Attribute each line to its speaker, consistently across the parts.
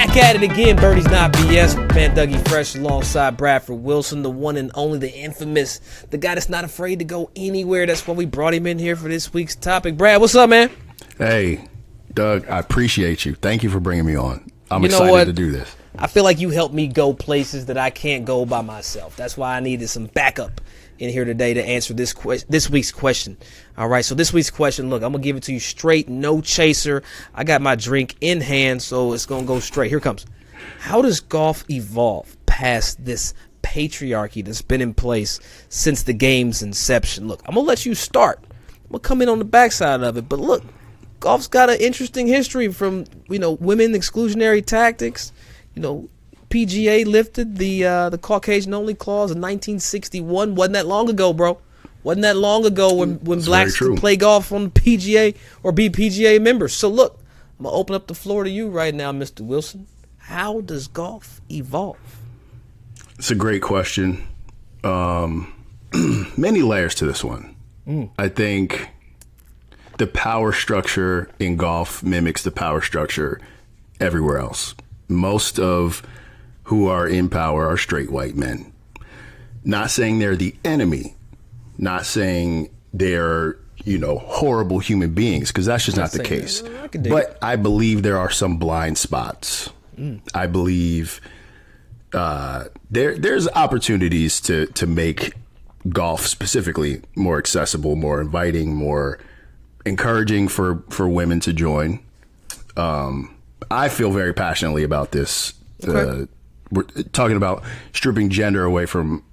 Speaker 1: Back at it again, Birdies Not BS. Man, Dougie Fresh alongside Bradford Wilson, the one and only, the infamous, the guy that's not afraid to go anywhere. That's why we brought him in here for this week's topic. Brad, what's up, man?
Speaker 2: Hey, Doug, I appreciate you. Thank you for bringing me on. I'm excited to do this.
Speaker 1: I feel like you helped me go places that I can't go by myself. That's why I needed some backup in here today to answer this week's question. All right, so this week's question, look, I'm going to give it to you straight, no chaser. I got my drink in hand, so it's going to go straight. Here it comes. How does golf evolve past this patriarchy that's been in place since the game's inception? Look, I'm going to let you start. I'm going to come in on the backside of it, but look, golf's got an interesting history from, women exclusionary tactics. PGA lifted the Caucasian only clause in 1961. Wasn't that long ago, bro. Wasn't that long ago when blacks could play golf on the PGA or be PGA members. So look, I'm going to open up the floor to you right now, Mr. Wilson. How does golf evolve?
Speaker 2: It's a great question. Many layers to this one. I think the power structure in golf mimics the power structure everywhere else. Most of who are in power are straight white men. Not saying they're the enemy, not saying they're, horrible human beings, because that's just not the case. But I believe there are some blind spots. I believe there's opportunities to make golf specifically more accessible, more inviting, more encouraging for women to join. I feel very passionately about this.
Speaker 1: Okay.
Speaker 2: We're talking about stripping gender away from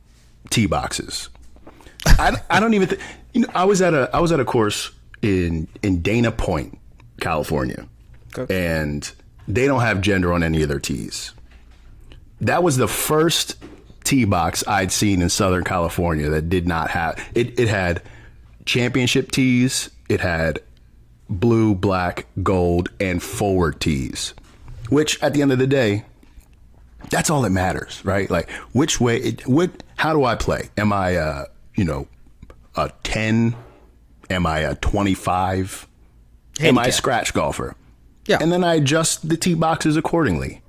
Speaker 2: tee boxes. I don't even think, I was at a course in Dana Point, California, and they don't have gender on any of their tees. That was the first tee box I'd seen in Southern California that did not have it. It had championship tees. It had blue, black, gold, and forward tees, which at the end of the day, that's all that matters, right? Like, which way, how do I play? Am I a 10? Am I a 25? Handicap. Am I a scratch golfer? Yeah. And then I adjust the tee boxes accordingly.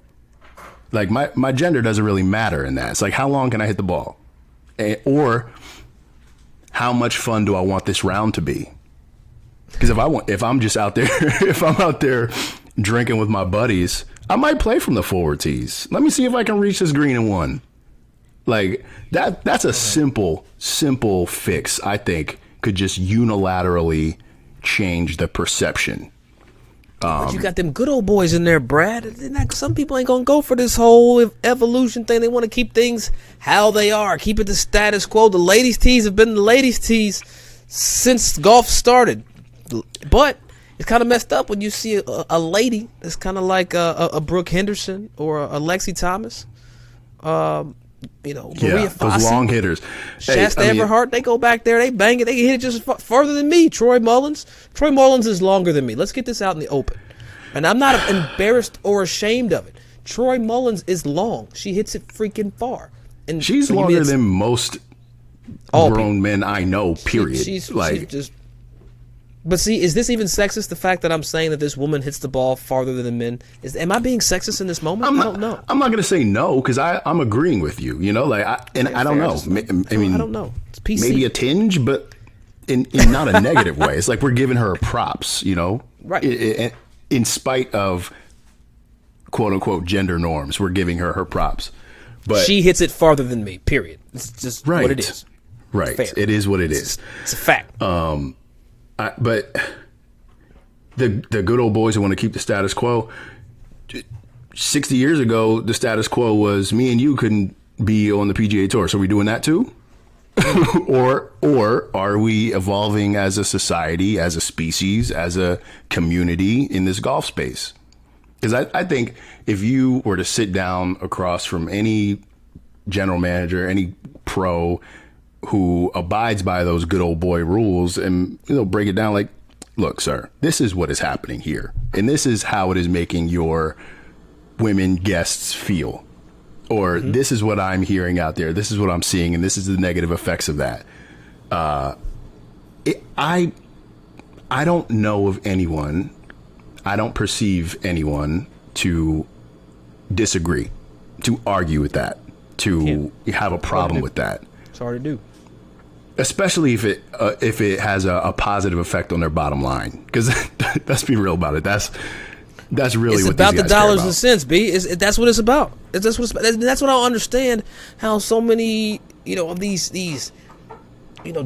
Speaker 2: Like, my gender doesn't really matter in that. It's like, how long can I hit the ball? Or how much fun do I want this round to be? Because if I'm just out there, if I'm out there drinking with my buddies, I might play from the forward tees. Let me see if I can reach this green in one. Like that's a simple fix. I think could just unilaterally change the perception.
Speaker 1: But you got them good old boys in there, Brad. Some people ain't gonna go for this whole evolution thing. They want to keep things how they are, keep it the status quo. The ladies' tees have been the ladies' tees since golf started. But it's kind of messed up when you see a lady that's kind of like a Brooke Henderson or a Lexi Thomas, Maria Fossey,
Speaker 2: those long hitters.
Speaker 1: Shasta Everhart, they go back there, they bang it, they hit it just further than me. Troy Mullins is longer than me. Let's get this out in the open. And I'm not embarrassed or ashamed of it. Troy Mullins is long. She hits it freaking far. And
Speaker 2: she's longer than most grown men I know, period.
Speaker 1: She's just... But see, is this even sexist, the fact that I'm saying that this woman hits the ball farther than the men? Am I being sexist in this moment? I don't know.
Speaker 2: I'm not going to say no, because I'm agreeing with you, I don't know. I don't know.
Speaker 1: It's PC.
Speaker 2: Maybe a tinge, but in not a negative way. It's like we're giving her props,
Speaker 1: Right.
Speaker 2: In spite of quote unquote gender norms, we're giving her props. But
Speaker 1: she hits it farther than me, period. It's just what it is.
Speaker 2: Right. It is what it is.
Speaker 1: It's a fact.
Speaker 2: But the good old boys who want to keep the status quo, 60 years ago, the status quo was me and you couldn't be on the PGA Tour. So are we doing that too? or are we evolving as a society, as a species, as a community in this golf space? Because I think if you were to sit down across from any general manager, any pro who abides by those good old boy rules and break it down like, look, sir, this is what is happening here. And this is how it is making your women guests feel. Or this is what I'm hearing out there. This is what I'm seeing. And this is the negative effects of that. I don't know of anyone. I don't perceive anyone to disagree, to argue with that, to have a problem with that.
Speaker 1: It's hard to do.
Speaker 2: Especially if it has a positive effect on their bottom line. Because let's be real about it. That's really
Speaker 1: it's
Speaker 2: what
Speaker 1: about
Speaker 2: these
Speaker 1: the
Speaker 2: guys care
Speaker 1: dollars
Speaker 2: about.
Speaker 1: and cents. That's what it's about. That's what I don't understand, how so many of these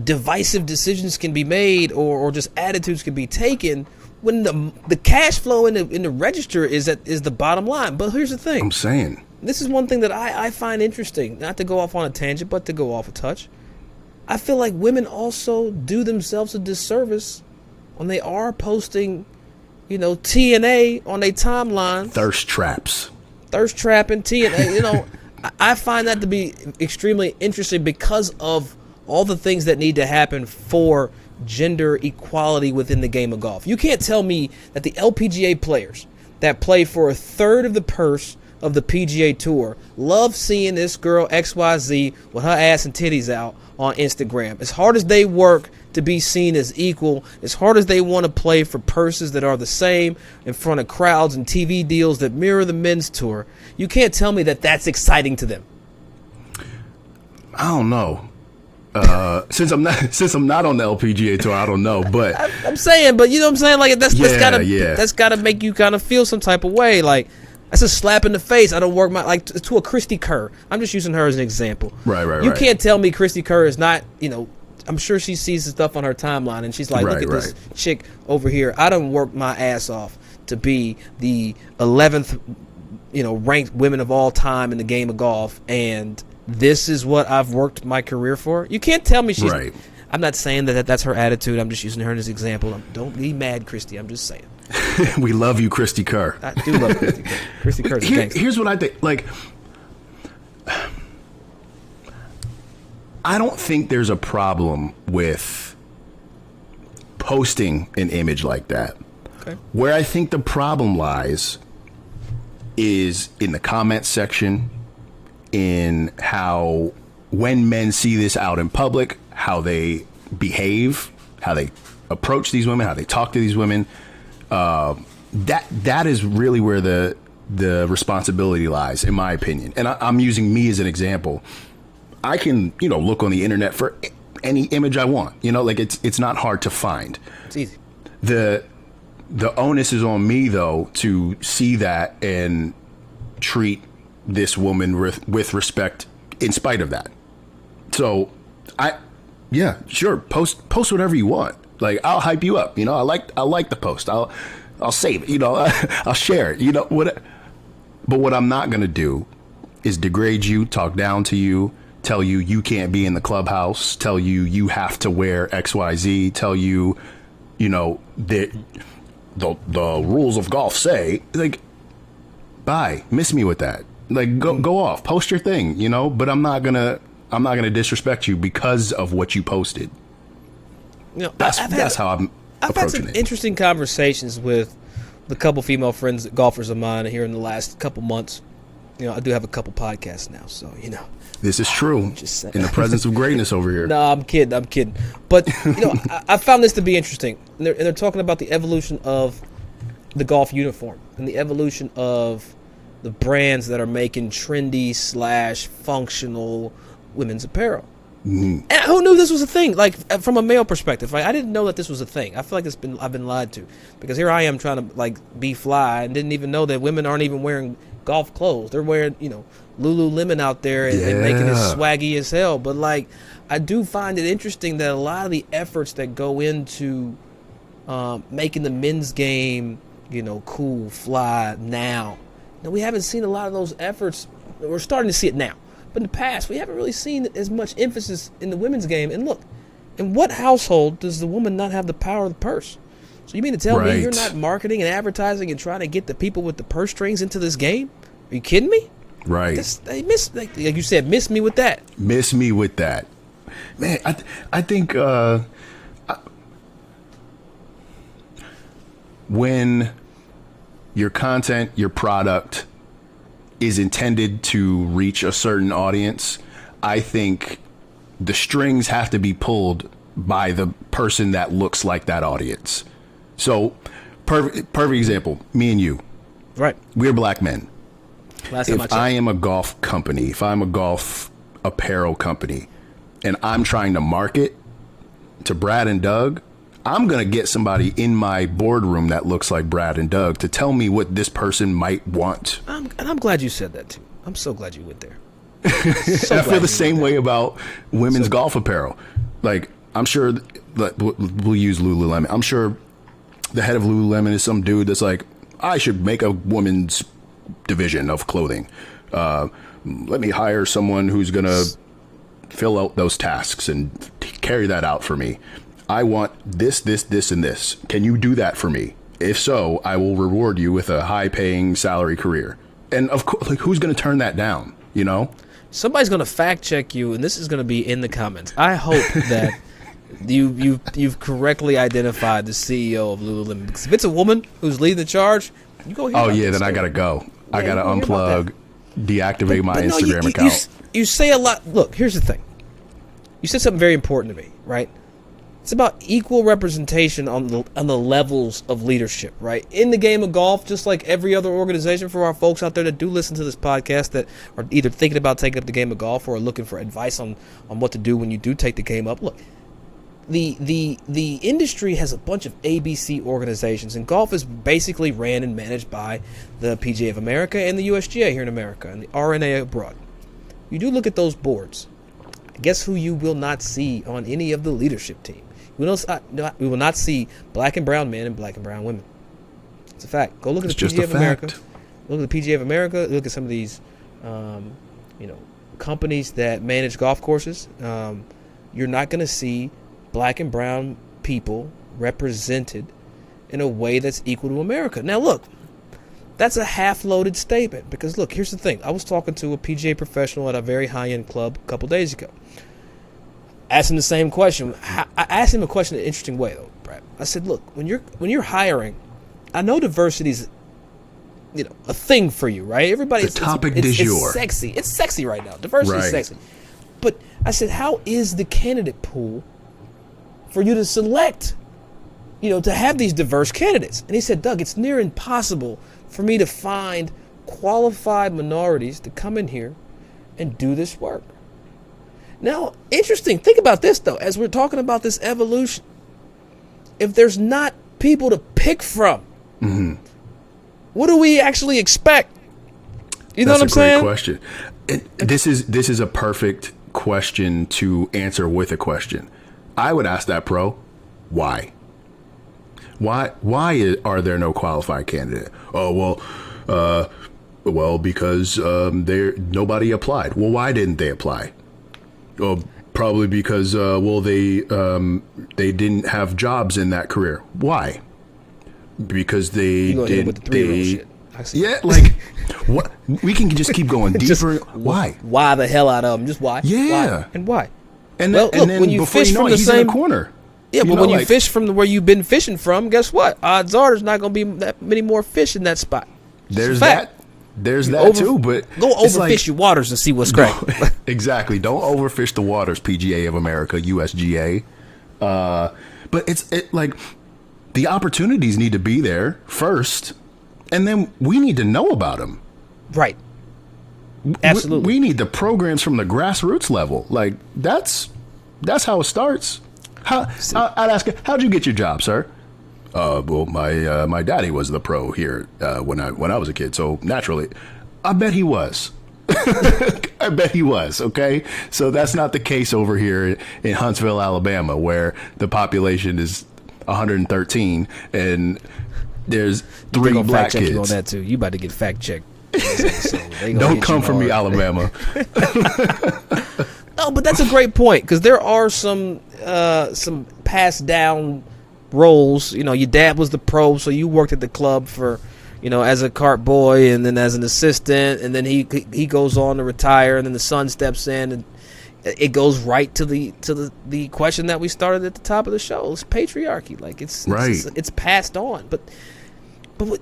Speaker 1: divisive decisions can be made, or just attitudes can be taken when the cash flow in the register is the bottom line. But here's the thing.
Speaker 2: I'm saying,
Speaker 1: this is one thing that I find interesting, not to go off on a tangent, but to go off a touch. I feel like women also do themselves a disservice when they are posting, TNA on their timeline.
Speaker 2: thirst traps.
Speaker 1: Thirst trapping, TNA. I find that to be extremely interesting because of all the things that need to happen for gender equality within the game of golf. You can't tell me that the LPGA players that play for a third of the purse of the PGA Tour love seeing this girl XYZ with her ass and titties out on Instagram. As hard as they work to be seen as equal, as hard as they want to play for purses that are the same in front of crowds and TV deals that mirror the men's tour, you can't tell me that that's exciting to them.
Speaker 2: I don't know. Since I'm not on the LPGA tour, I don't know. But
Speaker 1: I'm saying, but you know what I'm saying? Like that's gotta make you kind of feel some type of way. Like that's a slap in the face. I don't work to a Christy Kerr. I'm just using her as an example.
Speaker 2: Right.
Speaker 1: You can't tell me Christy Kerr is not, I'm sure she sees the stuff on her timeline and she's like, look at this chick over here. I done worked my ass off to be the 11th, ranked women of all time in the game of golf, and this is what I've worked my career for. You can't tell me she's.
Speaker 2: Right.
Speaker 1: I'm not saying that's her attitude. I'm just using her as an example. Don't be mad, Christy. I'm just saying.
Speaker 2: We love you, Christy Kerr.
Speaker 1: I do love Christy Kerr. Christy Kerr's a gangster.
Speaker 2: Here's what I think. Like, I don't think there's a problem with posting an image like that.
Speaker 1: Okay.
Speaker 2: Where I think the problem lies is in the comment section, in how when men see this out in public, how they behave, how they approach these women, how they talk to these women. That is really where the responsibility lies, in my opinion. And I'm using me as an example. I can, look on the internet for any image I want. It's not hard to find.
Speaker 1: It's easy.
Speaker 2: The onus is on me, though, to see that and treat this woman with respect in spite of that. So sure, post whatever you want. Like, I'll hype you up. I like the post. I'll save it. I'll share it. What? But what I'm not gonna do is degrade you, talk down to you, tell you you can't be in the clubhouse, tell you have to wear XYZ, tell you, that the rules of golf say, like, bye, miss me with that. Like, go off, post your thing, but I'm not gonna disrespect you because of what you posted. That's how I'm
Speaker 1: I've had some interesting conversations with a couple female friends, golfers of mine here in the last couple months. I do have a couple podcasts now, so
Speaker 2: This is true.
Speaker 1: Just
Speaker 2: in the presence of greatness over here.
Speaker 1: No, I'm kidding. But I found this to be interesting. And they're talking about the evolution of the golf uniform and the evolution of the brands that are making trendy / functional women's apparel. Mm-hmm. And who knew this was a thing? Like, from a male perspective, I didn't know that this was a thing. I feel like I've been lied to, because here I am trying to be fly and didn't even know that women aren't even wearing golf clothes. They're wearing Lululemon out there and making it swaggy as hell. But I do find it interesting that a lot of the efforts that go into making the men's game cool, fly now. We haven't seen a lot of those efforts. We're starting to see it now. But in the past, we haven't really seen as much emphasis in the women's game. And look, in what household does the woman not have the power of the purse? So you mean to tell me you're not marketing and advertising and trying to get the people with the purse strings into this game? Are you kidding me?
Speaker 2: Right.
Speaker 1: Like you said, miss me with that.
Speaker 2: Miss me with that. Man, I think when your content, your product is intended to reach a certain audience, I think the strings have to be pulled by the person that looks like that audience. So, perfect example, me and you.
Speaker 1: Right.
Speaker 2: We're black men. if I am a golf company, if I'm a golf apparel company, and I'm trying to market to Brad and Doug, I'm going to get somebody in my boardroom that looks like Brad and Doug to tell me what this person might want.
Speaker 1: And I'm glad you said that too. I'm so glad you went there.
Speaker 2: I feel the same way about women's golf apparel. Like, I'm sure we'll use Lululemon. I'm sure the head of Lululemon is some dude that's like, I should make a woman's division of clothing. Let me hire someone who's going to fill out those tasks and carry that out for me. I want this, and this. Can you do that for me? If so, I will reward you with a high-paying salary career. And of course, like, who's going to turn that down? You know,
Speaker 1: somebody's going to fact check you, and this is going to be in the comments. I hope that you've correctly identified the CEO of Lululemon. Because if it's a woman who's leading the charge, you go.
Speaker 2: Oh yeah, then I gotta go. I gotta unplug, deactivate my Instagram account.
Speaker 1: You say a lot. Look, here's the thing. You said something very important to me, right? It's about equal representation on the levels of leadership, right? In the game of golf, just like every other organization, for our folks out there that do listen to this podcast that are either thinking about taking up the game of golf or are looking for advice on what to do when you do take the game up. Look, the industry has a bunch of ABC organizations, and golf is basically ran and managed by the PGA of America and the USGA here in America and the RNA abroad. You do look at those boards. Guess who you will not see on any of the leadership team? We will not see black and brown men and black and brown women. It's a fact. Go look at the PGA of America. Look at the PGA of America. Look at some of these, companies that manage golf courses. You're not going to see black and brown people represented in a way that's equal to America. Now, look, that's a half-loaded statement because, look, here's the thing. I was talking to a PGA professional at a very high-end club a couple days ago. Asked him the same question. I asked him a question in an interesting way, though, Brad. I said, look, when you're hiring, I know diversity is, a thing for you, right? Everybody's
Speaker 2: the topic du jour.
Speaker 1: It's sexy. It's sexy right now. Diversity is sexy. But I said, how is the candidate pool for you to select, to have these diverse candidates? And he said, Doug, it's near impossible for me to find qualified minorities to come in here and do this work. Now, interesting. Think about this, though, as we're talking about this evolution. If there's not people to pick from, what do we actually expect? You know what I'm saying?
Speaker 2: That's a great question. This is a perfect question to answer with a question. I would ask that pro, why? Why are there no qualified candidate? Oh, well, because nobody applied. Well, why didn't they apply? Well, probably because they didn't have jobs in that career. Why? Because they did. Yeah, like what? We can just keep going deeper. Why?
Speaker 1: Why the hell out of them? Just why?
Speaker 2: Yeah,
Speaker 1: and why?
Speaker 2: And then when you fish from the same corner.
Speaker 1: Yeah, but when you fish from where you've been fishing from, guess what? Odds are there's not going to be that many more fish in that spot.
Speaker 2: There's that. There's that too, but
Speaker 1: go overfish your waters and see what's great.
Speaker 2: Exactly. Don't overfish the waters, PGA of America, USGA. But it's like the opportunities need to be there first, and then we need to know about them.
Speaker 1: Right. Absolutely.
Speaker 2: We need the programs from the grassroots level. Like that's how it starts. I'd ask, how'd you get your job, sir? Well, my daddy was the pro here when I was a kid, so naturally, I bet he was. I bet he was. Okay, so that's not the case over here in Huntsville, Alabama, where the population is 113 and there's 3 black kids.
Speaker 1: You on that too. You about to get fact checked.
Speaker 2: Don't come for me, Alabama.
Speaker 1: No, but that's a great point because there are some passed down roles. Your dad was the pro, so you worked at the club for, as a cart boy and then as an assistant, and then he goes on to retire, and then the son steps in, and it goes right to the question that we started at the top of the show. It's patriarchy, like it's passed on. But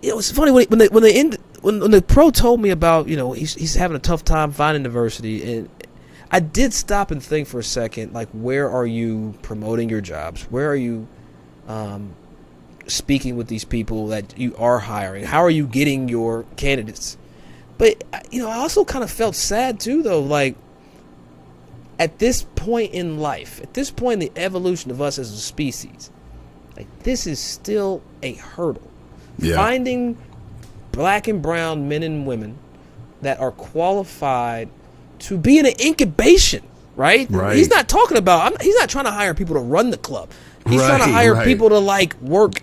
Speaker 1: it was funny when the pro told me about he's having a tough time finding diversity, and I did stop and think for a second, like, where are you promoting your jobs? Where are you speaking with these people that you are hiring? How are you getting your candidates? But I also kind of felt sad too, though. Like, at this point in life, at this point in the evolution of us as a species, like, this is still a hurdle.
Speaker 2: Yeah.
Speaker 1: Finding black and brown men and women that are qualified to be in an incubation, right? He's not talking about, he's not trying to hire people to run the club. He's trying to hire people to, like, work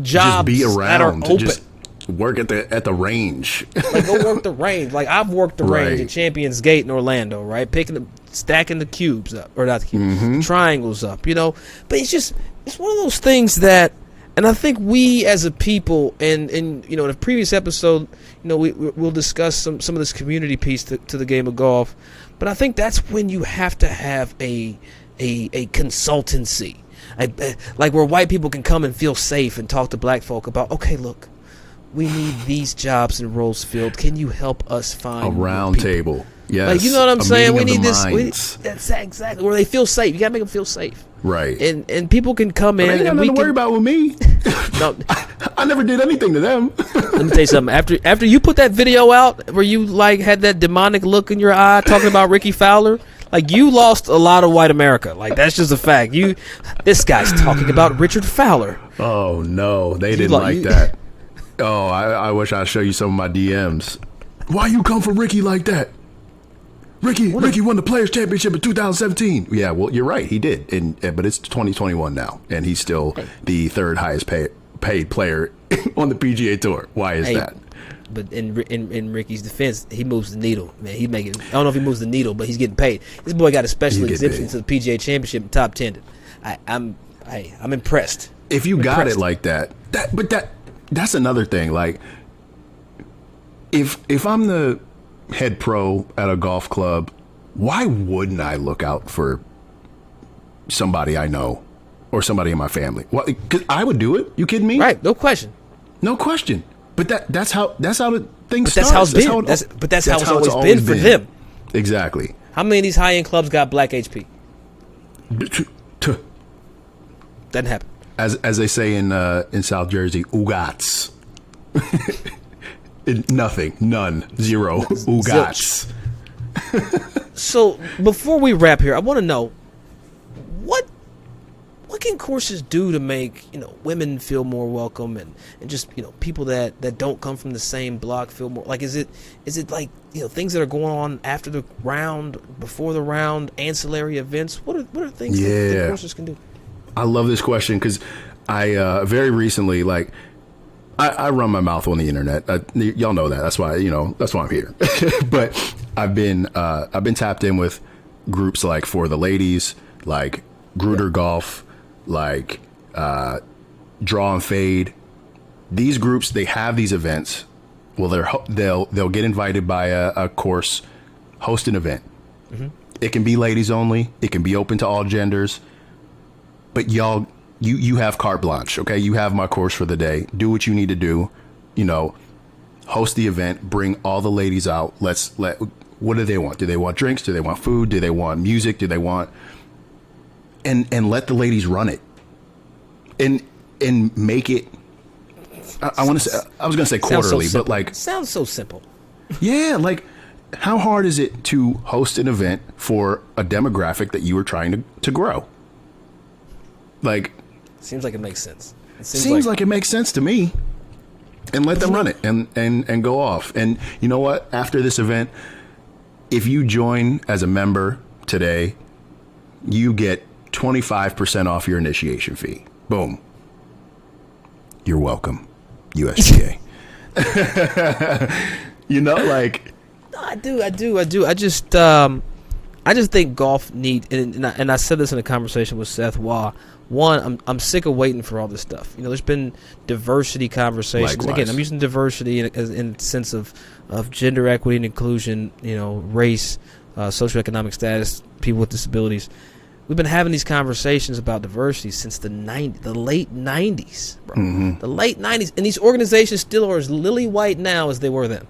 Speaker 1: jobs
Speaker 2: just be around,
Speaker 1: that are open.
Speaker 2: Just work at the range.
Speaker 1: Like, go work the range. Like, I've worked the range at Champions Gate in Orlando, right? Stacking the cubes up, or not the cubes, the triangles up, But it's one of those things that, and I think we as a people, and in a previous episode, we'll discuss some of this community piece to the game of golf, but I think that's when you have to have a consultancy, like where white people can come and feel safe and talk to black folk about, okay, look, we need these jobs in Rosefield. Can you help us find
Speaker 2: a round table? Yes.
Speaker 1: Like, you know what I'm saying? We need this.
Speaker 2: That's
Speaker 1: exactly where they feel safe. You gotta make them feel safe.
Speaker 2: Right.
Speaker 1: And people can come in.
Speaker 2: They ain't got nothing to worry about with me.
Speaker 1: No,
Speaker 2: I never did anything to them.
Speaker 1: let me tell you something. After you put that video out where you like had that demonic look in your eye talking about Ricky Fowler, like, you lost a lot of white America. Like, that's just a fact. This guy's talking about Richard Fowler.
Speaker 2: Oh no, they didn't like that. Oh, I wish I'd show you some of my DMs. Why you come for Ricky like that? Ricky won the Players Championship in 2017. Yeah, well, you're right, he did. But it's 2021 now, and he's still the third highest paid player on the PGA Tour. Why is that?
Speaker 1: But in Ricky's defense, he moves the needle, man. I don't know if he moves the needle, but he's getting paid. This boy got a special exemption to the PGA Championship and top 10. I'm impressed.
Speaker 2: If you got it like that, that's another thing. Like, if I'm the head pro at a golf club, why wouldn't I look out for somebody I know or somebody in my family? Well, 'cause I would do it. You kidding me?
Speaker 1: Right, no question.
Speaker 2: No question. But that's how the thing starts.
Speaker 1: That's how it's been. That's how it's always been for them.
Speaker 2: Exactly.
Speaker 1: How many of these high-end clubs got black HP? Doesn't happen.
Speaker 2: As they say in South Jersey, oogats. Nothing, none, zero, oogats.
Speaker 1: So before we wrap here, I want to know what can courses do to make women feel more welcome and just people that don't come from the same block feel more like, is it like things that are going on after the round, before the round, ancillary events? What are things that courses can do?
Speaker 2: I love this question because I very recently, like, I run my mouth on the internet. Y'all know that. That's why I'm here. But I've been tapped in with groups like For the Ladies, like Gruder Golf, like Draw and Fade. These groups, they have these events. Well, they'll get invited by a course, host an event. Mm-hmm. It can be ladies only. It can be open to all genders. But y'all. You have carte blanche, okay? You have my course for the day. Do what you need to do. Host the event. Bring all the ladies out. What do they want? Do they want drinks? Do they want food? Do they want music? Do they want... And let the ladies run it. And make it... I want to say... I was going to say quarterly, but like...
Speaker 1: Sounds so simple.
Speaker 2: Yeah, like, how hard is it to host an event for a demographic that you are trying to grow? Like...
Speaker 1: Seems like it makes sense.
Speaker 2: Seems like it makes sense to me. And let them run it and go off. And you know what? After this event, if you join as a member today, you get 25% off your initiation fee. Boom. You're welcome, USGA. Like...
Speaker 1: I do. I just think golf and I said this in a conversation with Seth Waugh. One, I'm sick of waiting for all this stuff. There's been diversity conversations.
Speaker 2: Likewise.
Speaker 1: Again, I'm using diversity in the sense of gender equity and inclusion, race, socioeconomic status, people with disabilities. We've been having these conversations about diversity since the late 90s, bro. Mm-hmm. The late 90s. And these organizations still are as lily white now as they were then.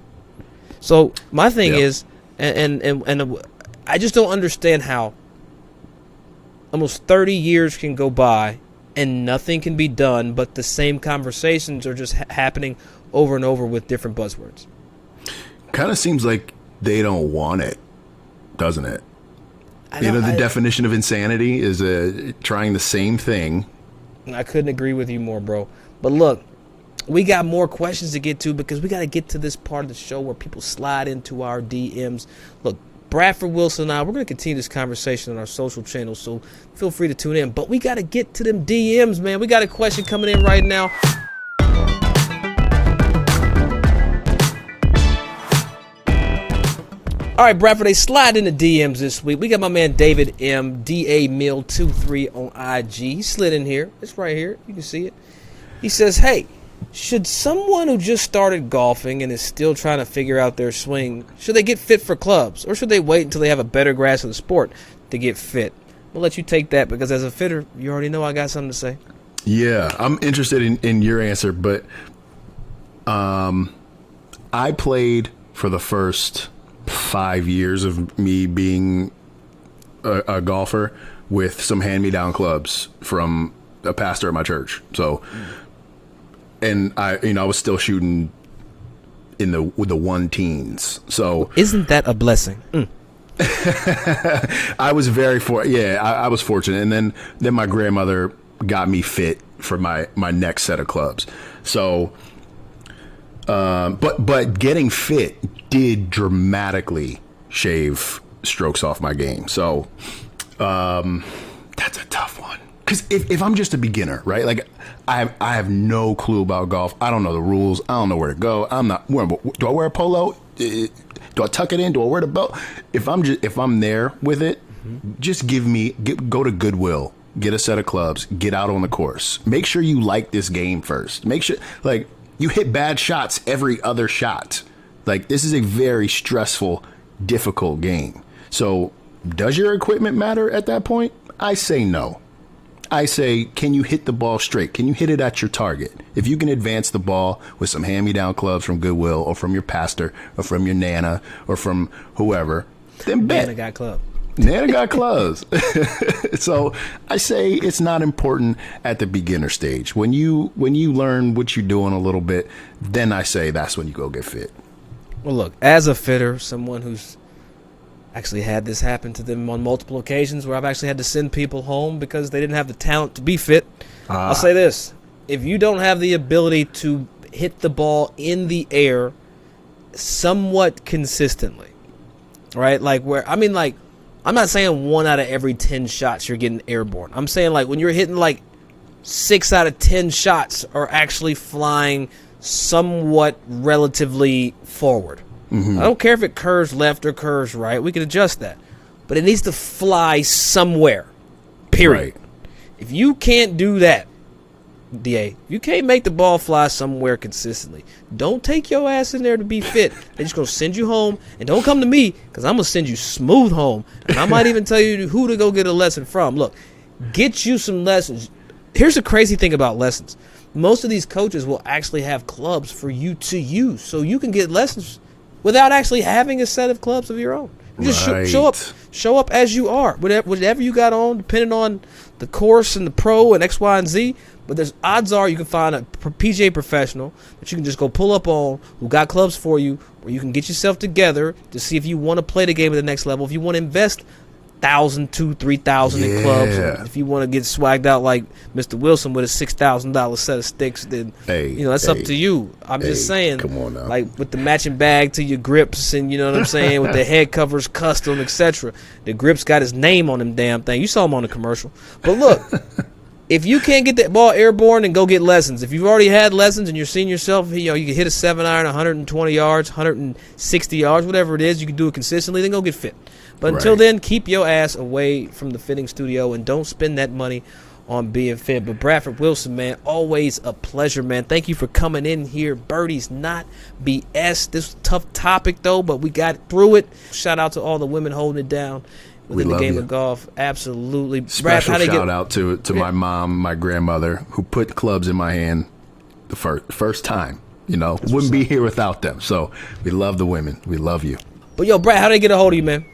Speaker 1: So my thing is, and I just don't understand how almost 30 years can go by and nothing can be done, but the same conversations are just happening over and over with different buzzwords.
Speaker 2: kind of seems like they don't want it, doesn't it? The definition of insanity is trying the same thing.
Speaker 1: I couldn't agree with you more, bro. But look, we got more questions to get to because we got to get to this part of the show where people slide into our DMs. Look, Bradford Wilson and I, we're going to continue this conversation on our social channels, so feel free to tune in. But we got to get to them DMs, man. We got a question coming in right now. All right, Bradford, they slide into DMs this week. We got my man David M. D.A. Mill 23 on IG. He slid in here. It's right here. You can see it. He says, hey, should someone who just started golfing and is still trying to figure out their swing, should they get fit for clubs? Or should they wait until they have a better grasp of the sport to get fit? We'll let you take that because as a fitter, you already know I got something to say.
Speaker 2: Yeah, I'm interested in your answer, but I played for the first 5 years of me being a golfer with some hand-me-down clubs from a pastor at my church. So, and I was still shooting with the 1 teens. So,
Speaker 1: isn't that a blessing?
Speaker 2: I was I was fortunate. And then my grandmother got me fit for my next set of clubs. So, but getting fit did dramatically shave strokes off my game. So that's a tough one. Because if I'm just a beginner, right? Like I have no clue about golf. I don't know the rules. I don't know where to go. Do I wear a polo? Do I tuck it in? Do I wear the belt? If I'm there with it, just go to Goodwill, get a set of clubs, get out on the course. Make sure you like this game first. Make sure you hit bad shots every other shot. Like, this is a very stressful, difficult game. So, does your equipment matter at that point? I say no. I say, can you hit the ball straight? Can you hit it at your target? If you can advance the ball with some hand-me-down clubs from Goodwill or from your pastor or from your Nana or from whoever, then bet.
Speaker 1: Nana got club.
Speaker 2: Nana got clubs. So I say it's not important at the beginner stage. When you learn what you're doing a little bit, then I say that's when you go get fit.
Speaker 1: Well, look, as a fitter, someone who's actually had this happen to them on multiple occasions where I've actually had to send people home because they didn't have the talent to be fit, I'll say this. If you don't have the ability to hit the ball in the air somewhat consistently, right? I'm not saying 1 out of every 10 shots you're getting airborne. I'm saying when you're hitting 6 out of 10 shots are actually flying somewhat relatively forward. I don't care if it curves left or curves right. We can adjust that. But it needs to fly somewhere. Period. Right. If you can't do that, DA, you can't make the ball fly somewhere consistently. Don't take your ass in there to be fit. They're just going to send you home. And don't come to me because I'm going to send you smooth home. And I might even tell you who to go get a lesson from. Look, get you some lessons. Here's the crazy thing about lessons. Most of these coaches will actually have clubs for you to use. So you can get lessons without actually having a set of clubs of your own. You just show up as you are. Whatever you got on, depending on the course and the pro and X, Y, and Z. But there's odds are you can find a PGA professional that you can just go pull up on who got clubs for you, where you can get yourself together to see if you want to play the game at the next level. If you want to invest $1,000, $2,000, $3,000 in clubs, if you want to get swagged out like Mr. Wilson with a $6,000 set of sticks, then that's up to you. I'm just saying,
Speaker 2: come on now.
Speaker 1: With the matching bag to your grips, and you know what I'm saying, with the head covers custom, etc. The grips got his name on them damn thing. You saw him on the commercial. But look. If you can't get that ball airborne, then go get lessons. If you've already had lessons and you're seeing yourself, you can hit a 7-iron 120 yards, 160 yards, whatever it is, you can do it consistently, then go get fit. But until then, keep your ass away from the fitting studio and don't spend that money on being fit. But Bradford Wilson, man, always a pleasure, man. Thank you for coming in here. Birdies Not BS. This was a tough topic, though, but we got through it. Shout out to all the women holding it down within the game of golf. Absolutely.
Speaker 2: Special shout out to my mom, my grandmother, who put clubs in my hand the first time. Wouldn't be here without them. So we love the women. We love you.
Speaker 1: But yo, Brad, how do they get a hold of you, man?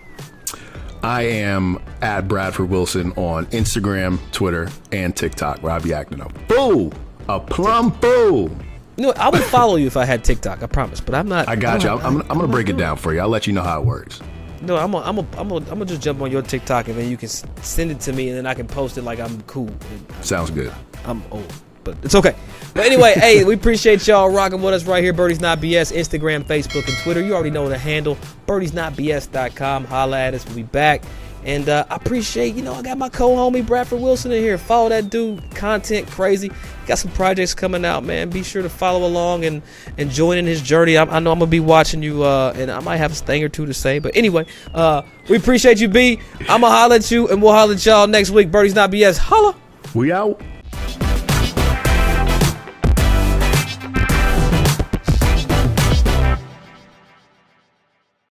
Speaker 2: I am at Bradford Wilson on Instagram, Twitter, and TikTok, where I be acting a fool, a plumb fool.
Speaker 1: No, I would follow you if I had TikTok. I promise, but I'm not.
Speaker 2: I got you. I'm gonna break it down for you. I'll let you know how it works.
Speaker 1: No, I'm gonna just jump on your TikTok and then you can send it to me and then I can post it like I'm cool.
Speaker 2: Sounds good.
Speaker 1: I'm old, but it's okay. But anyway, hey, we appreciate y'all rocking with us right here. Birdies Not BS, Instagram, Facebook, and Twitter. You already know the handle. BirdiesNotBS.com. Holla at us. We'll be back. And I appreciate, I got my co-homie Bradford Wilson in here. Follow that dude. Content crazy. Got some projects coming out, man. Be sure to follow along and join in his journey. I know I'm going to be watching you, and I might have a thing or two to say. But anyway, we appreciate you, B. I'm going to holler at you, and we'll holler at y'all next week. Birdies Not BS. Holla.
Speaker 2: We out.